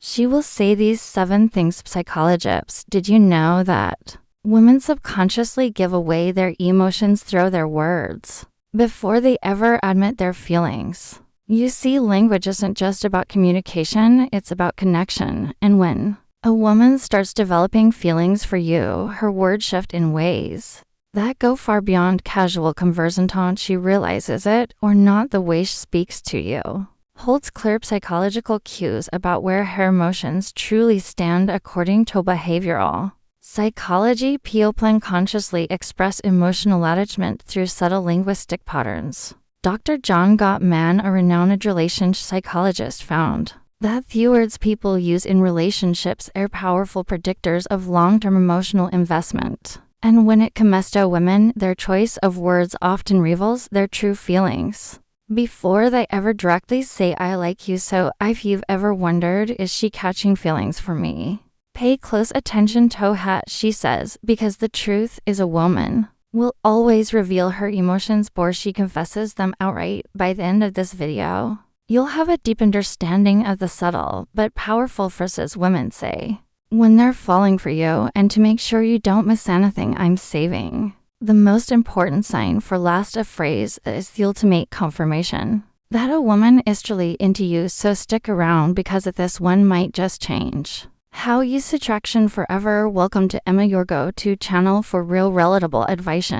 She will say these 7 things. Psychologists, did you know that women subconsciously give away their emotions through their words before they ever admit their feelings? You see, language isn't just about communication, it's about connection. And when a woman starts developing feelings for you, her words shift in ways that go far beyond casual conversation. She realizes it or not the way she speaks to you holds clear psychological cues about where her emotions truly stand according to behavioral psychology. People consciously express emotional attachment through subtle linguistic patterns. Dr. John Gottman, a renowned relationship psychologist, found that the words people use in relationships are powerful predictors of long-term emotional investment. And when it comes to women, their choice of words often reveals their true feelings before they ever directly say "I like you." So if you've ever wondered, is she catching feelings for me? Pay close attention to what she says, because the truth is a woman will always reveal her emotions before she confesses them outright. By the end of this video, you'll have a deep understanding of the subtle but powerful phrases women say when they're falling for you, and to make sure you don't miss anything, I'm saving the most important sign for last. A phrase is the ultimate confirmation that a woman is truly into you, so stick around because of this one might just change how you see attraction forever. Welcome to Emma, your go-to channel for real relatable advice.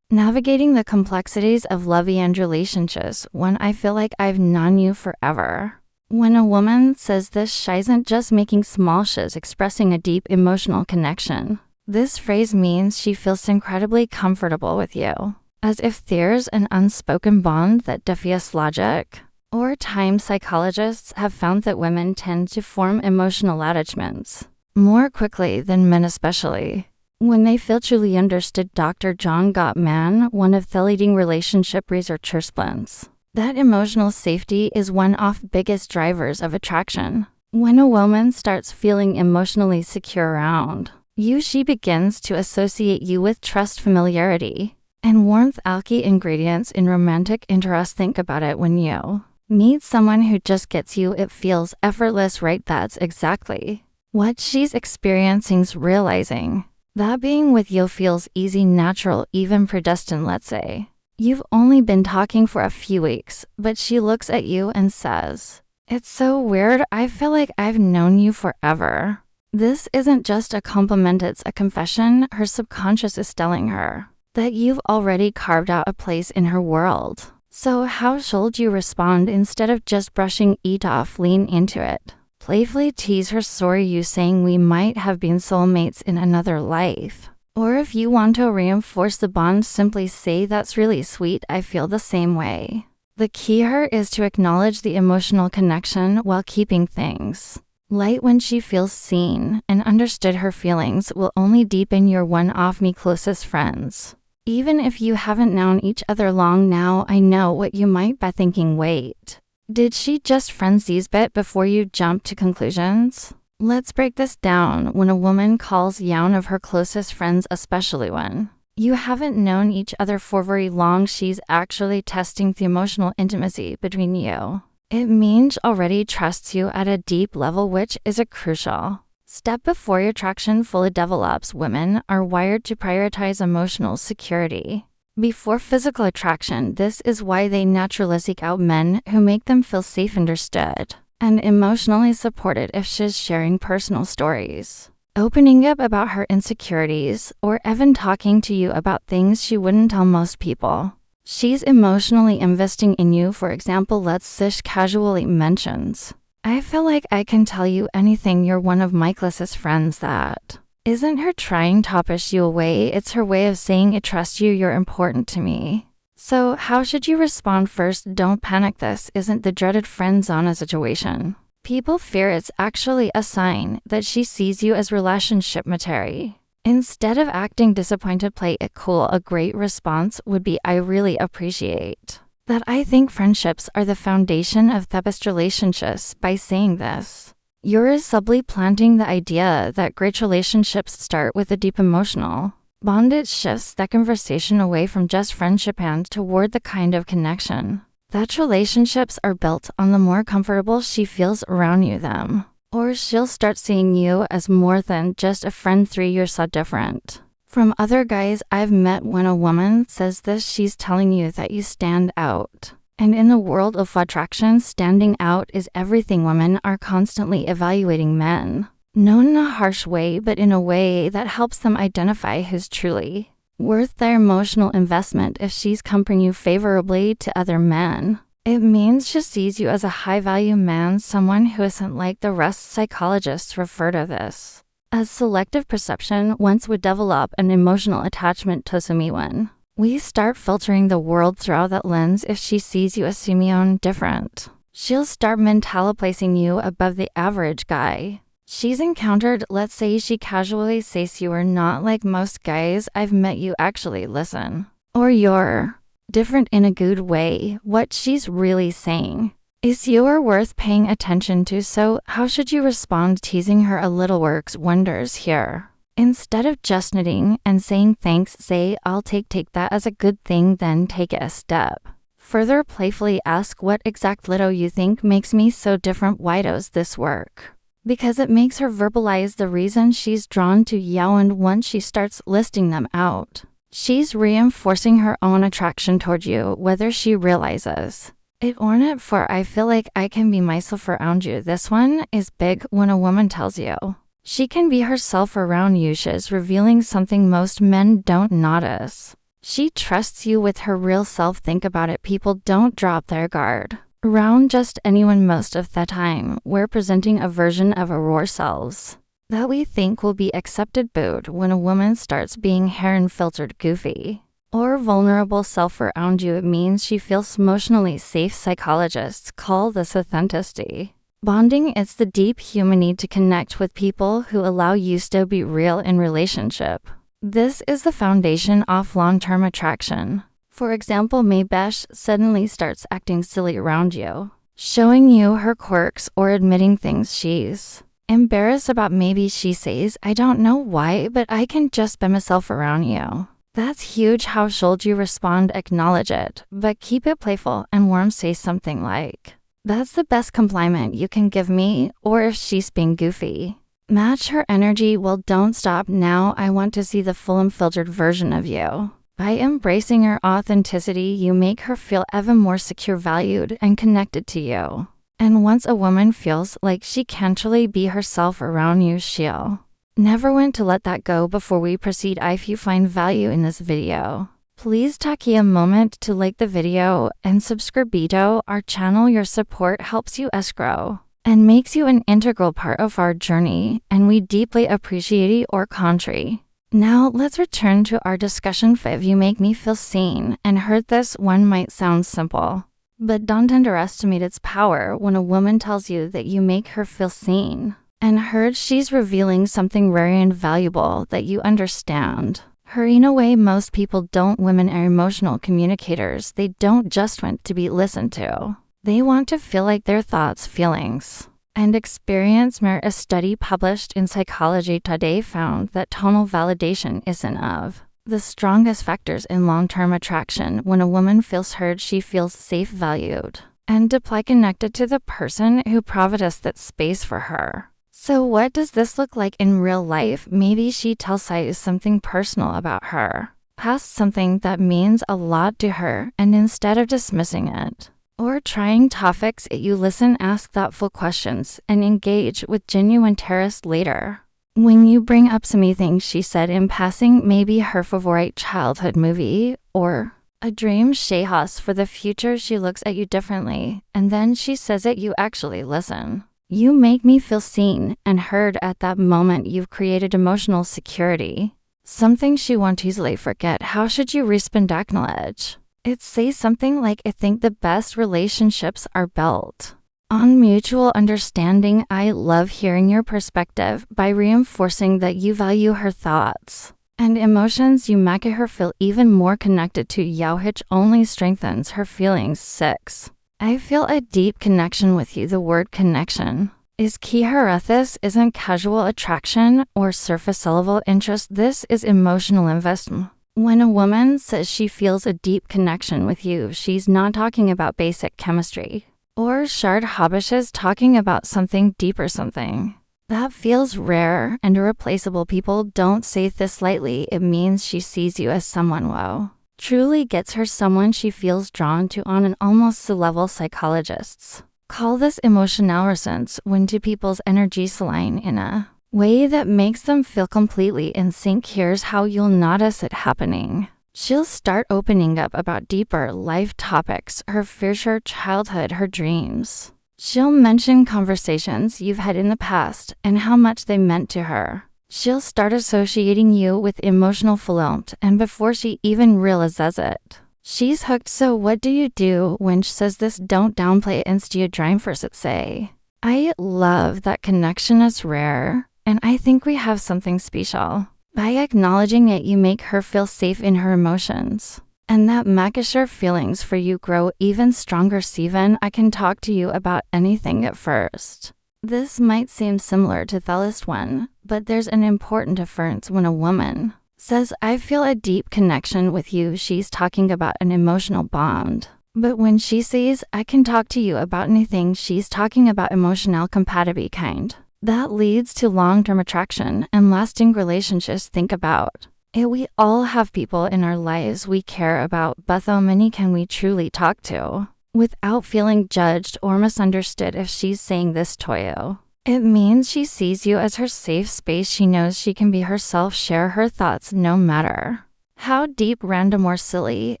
Navigating the complexities of love and relationships when I feel like I've known you forever. When a woman says this, she isn't just making small she's expressing a deep emotional connection. This phrase means she feels incredibly comfortable with you, as if there's an unspoken bond that defies logic. Over time, psychologists have found that women tend to form emotional attachments more quickly than men, especially when they feel truly understood. Dr. John Gottman, one of the leading relationship researchers, explains that emotional safety is one of the biggest drivers of attraction. When a woman starts feeling emotionally secure around you, she begins to associate you with trust, familiarity, and warmth, key ingredients in romantic interest. Think about it. When you meet someone who just gets you, it feels effortless, right? That's exactly what she's experiencing, realizing that being with you feels easy, natural, even predestined. Let's say you've only been talking for a few weeks, but she looks at you and says, "It's so weird, I feel like I've known you forever." This isn't just a compliment, it's a confession. Her subconscious is telling her that you've already carved out a place in her world. So how should you respond? Instead of just brushing it off, lean into it. Playfully tease her story, you saying, "We might have been soulmates in another life." Or if you want to reinforce the bond, simply say, "That's really sweet, I feel the same way." The key here is to acknowledge the emotional connection while keeping things light. When she feels seen and understood, her feelings will only deepen. You're one of my closest friends. Even if you haven't known each other long now, I know what you might be thinking. Wait, did she just friends these bit before you jump to conclusions? Let's break this down. When a woman calls you one of her closest friends, especially when you haven't known each other for very long, she's actually testing the emotional intimacy between you. It means already trusts you at a deep level, which is a crucial step before your attraction fully develops. Women are wired to prioritize emotional security before physical attraction. This is why they naturally seek out men who make them feel safe, understood, and emotionally supported. If she's sharing personal stories, opening up about her insecurities, or even talking to you about things she wouldn't tell most people, she's emotionally investing in you. For example, let's say she casually mentions, "I feel like I can tell you anything, you're one of my closest friends." That isn't her trying to push you away, it's her way of saying, "I trust you, you're important to me." So how should you respond? First, don't panic. This isn't the dreaded friend zone situation people fear. It's actually a sign that she sees you as relationship material. Instead of acting disappointed, play it cool. A great response would be, "I really appreciate that. I think friendships are the foundation of the best relationships." By saying this, you're subtly planting the idea that great relationships start with a deep emotional bond. It shifts that conversation away from just friendship and toward the kind of connection that relationships are built on. The more comfortable she feels around you, them Or she'll start seeing you as more than just a friend 3 years different. From other guys I've met, when a woman says this, she's telling you that you stand out. And in the world of attraction, standing out is everything. Women are constantly evaluating men. Not in a harsh way, but in a way that helps them identify who's truly worth their emotional investment. If she's comparing you favorably to other men, it means she sees you as a high-value man, someone who isn't like the rest. Psychologists refer to this as selective perception. Once we develop an emotional attachment to someone, we start filtering the world through that lens. If she sees you as someone different, she'll start mentally placing you above the average guy she's encountered. Let's say she casually says you are not like most guys I've met, you actually listen. Or you're different in a good way. What she's really saying is you are worth paying attention to. So how should you respond? Teasing her a little works wonders here. Instead of just nodding and saying thanks, say I'll take that as a good thing, then take it a step further. Playfully ask, what exactly do you think makes me so different? Why does this work? Because it makes her verbalize the reason she's drawn to you, and once she starts listing them out, she's reinforcing her own attraction toward you, whether she realizes it or not. For I feel like I can be myself around you. This one is big. When a woman tells you she can be herself around you, she's revealing something most men don't notice. She trusts you with her real self. Think about it. People don't drop their guard around just anyone. Most of the time, we're presenting a version of our raw selves that we think will be accepted. But when a woman starts being hair and filtered, goofy, or vulnerable self around you, it means she feels emotionally safe. Psychologists call this authenticity bonding. It's the deep human need to connect with people who allow you to be real in relationship. This is the foundation of long-term attraction. For example, Maybesh suddenly starts acting silly around you, showing you her quirks or admitting things she's embarrassed about. Maybe she says, I don't know why, but I can just be myself around you. That's huge. How should you respond? Acknowledge it, but keep it playful and warm. Say something like, that's the best compliment you can give me. Or if she's being goofy, match her energy. Well, don't stop now. I want to see the full unfiltered version of you. By embracing her authenticity, you make her feel even more secure, valued, and connected to you. And once a woman feels like she can truly be herself around you, she'll never want to let that go. Before we proceed, if you find value in this video, please take a moment to like the video and subscribe to our channel. Your support helps us grow and makes you an integral part of our journey, and we deeply appreciate your country. Now let's return to our discussion. 5. You make me feel seen and heard. This one might sound simple, but don't underestimate its power. When a woman tells you that you make her feel seen and heard, she's revealing something rare and valuable that you understand her in a way most people don't. Women are emotional communicators. They don't just want to be listened to. They want to feel like their thoughts, feelings, and experience matter. A study published in Psychology Today found that tonal validation is one of the strongest factors in long-term attraction. When a woman feels heard, she feels safe, valued, and deeply connected to the person who provides that space for her. So what does this look like in real life? Maybe she tells you something personal about her past, something that means a lot to her, and instead of dismissing it or trying to fix it, you listen, ask thoughtful questions, and engage with genuine interest later. When you bring up something she said in passing, maybe her favorite childhood movie or a dream she has for the future, she looks at you differently, and then she says it, you actually listen. You make me feel seen and heard. At that moment, you've created emotional security, something she won't easily forget. How should you respond? Acknowledge it. Say something like, I think the best relationships are built on mutual understanding. I love hearing your perspective. By reinforcing that you value her thoughts and emotions, you make her feel even more connected to you, which only strengthens her feelings. 6. I feel a deep connection with you. The word connection is key here. This isn't casual attraction or surface level interest. This is emotional investment. When a woman says she feels a deep connection with you, she's not talking about basic chemistry. or shared hobbies talking about something deep or something. That feels rare and irreplaceable. People don't say this lightly. It means she sees you as someone truly gets her, someone she feels drawn to on an almost level. Psychologists call this emotional resonance, when two people's energies align in a way that makes them feel completely in sync. Here's how you'll notice it happening. She'll start opening up about deeper life topics, her fears, her childhood, her dreams. She'll mention conversations you've had in the past and how much they meant to her. She'll start associating you with emotional fulfillment, and before she even realizes it, she's hooked. So what do you do when she says this? Don't downplay it. Instead, you drive first it. Say, I love that connection is rare, and I think we have something special. By acknowledging it, you make her feel safe in her emotions, and that makes her feelings for you grow even stronger. Steven, I can talk to you about anything. At first, this might seem similar to the last one, but there's an important difference. When a woman says, I feel a deep connection with you, she's talking about an emotional bond. But when she says, I can talk to you about anything, she's talking about emotional compatibility kind. That leads to long-term attraction and lasting relationships. Think about it. We all have people in our lives we care about, but how many can we truly talk to without feeling judged or misunderstood? If she's saying this to you, it means she sees you as her safe space. She knows she can be herself, share her thoughts no matter how deep, random, or silly,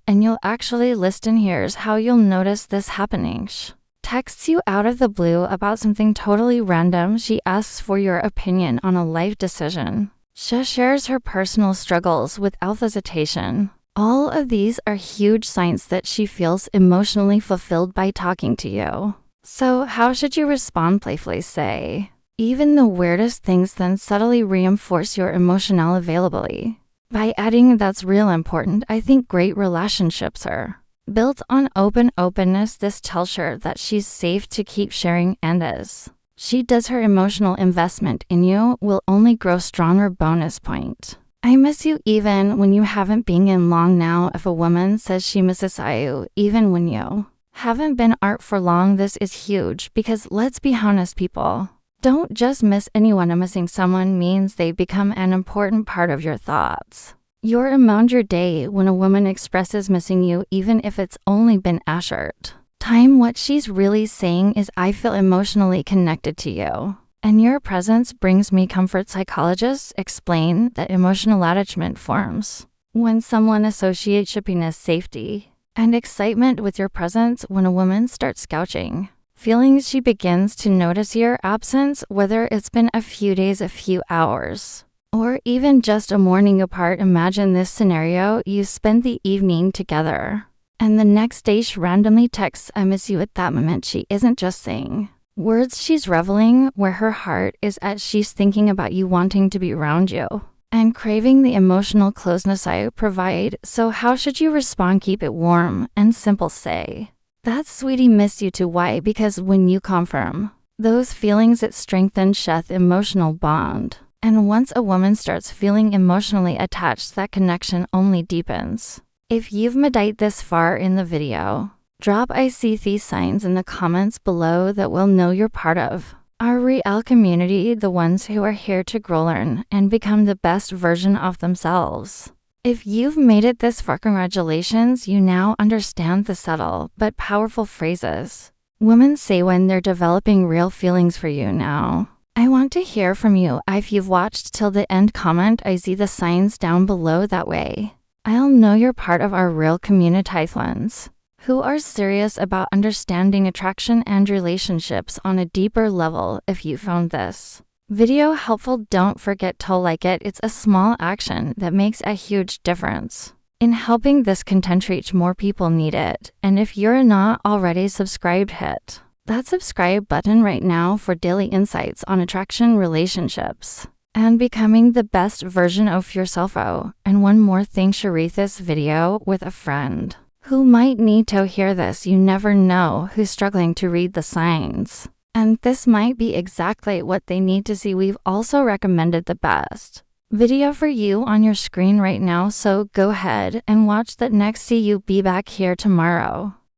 and you'll actually listen. Here's how you'll notice this happening. She texts you out of the blue about something totally random. She asks for your opinion on a life decision. She shares her personal struggles without hesitation. All of these are huge signs that she feels emotionally fulfilled by talking to you. So how should you respond? Playfully say even the weirdest things, then subtly reinforce your emotional availability by adding, that's real important. I think great relationships are built on openness. This tells her that she's safe to keep sharing, and as she does, her emotional investment in you will only grow stronger. Bonus point. I miss you even when you haven't been in long. Now, if a woman says she misses you even when you haven't been out for long, this is huge, because let's be honest, people don't just miss anyone. Missing someone means they become an important part of your thoughts, you're around your day. When a woman expresses missing you, even if it's only been a short time, what she's really saying is, I feel emotionally connected to you, and your presence brings me comfort. Psychologists explain that emotional attachment forms when someone associates happiness, safety, and excitement with your presence. When a woman starts couching feelings, she begins to notice your absence, whether it's been a few days, a few hours, or even just a morning apart. Imagine this scenario. You spend the evening together, and the next day she randomly texts, I miss you. At that moment, she isn't just saying words, she's reveling where her heart is at. She's thinking about you, wanting to be around you, and craving the emotional closeness I provide. So how should you respond? Keep it warm and simple. Say, that sweetie, miss you too. Why? Because when you confirm those feelings, it strengthens the emotional bond. And once a woman starts feeling emotionally attached, that connection only deepens. If you've made it this far in the video, drop I see these signs in the comments below. That will know you're part of our real community, the ones who are here to grow, learn, and become the best version of themselves. If you've made it this far, congratulations. You now understand the subtle but powerful phrases women say when they're developing real feelings for you. Now, I want to hear from you. If you've watched till the end, comment I see the signs down below. That way, I'll know you're part of our real community, ones who are serious about understanding attraction and relationships on a deeper level. If you found this video helpful, don't forget to like it. It's a small action that makes a huge difference in helping this content reach more people need it. And if you're not already subscribed, hit that subscribe button right now for daily insights on attraction, relationships, and becoming the best version of yourself. Oh, and one more thing, share this video with a friend who might need to hear this. You never know who's struggling to read the signs, and this might be exactly what they need to see. We've also recommended the best video for you on your screen right now, so go ahead and watch that next. See you be back here tomorrow.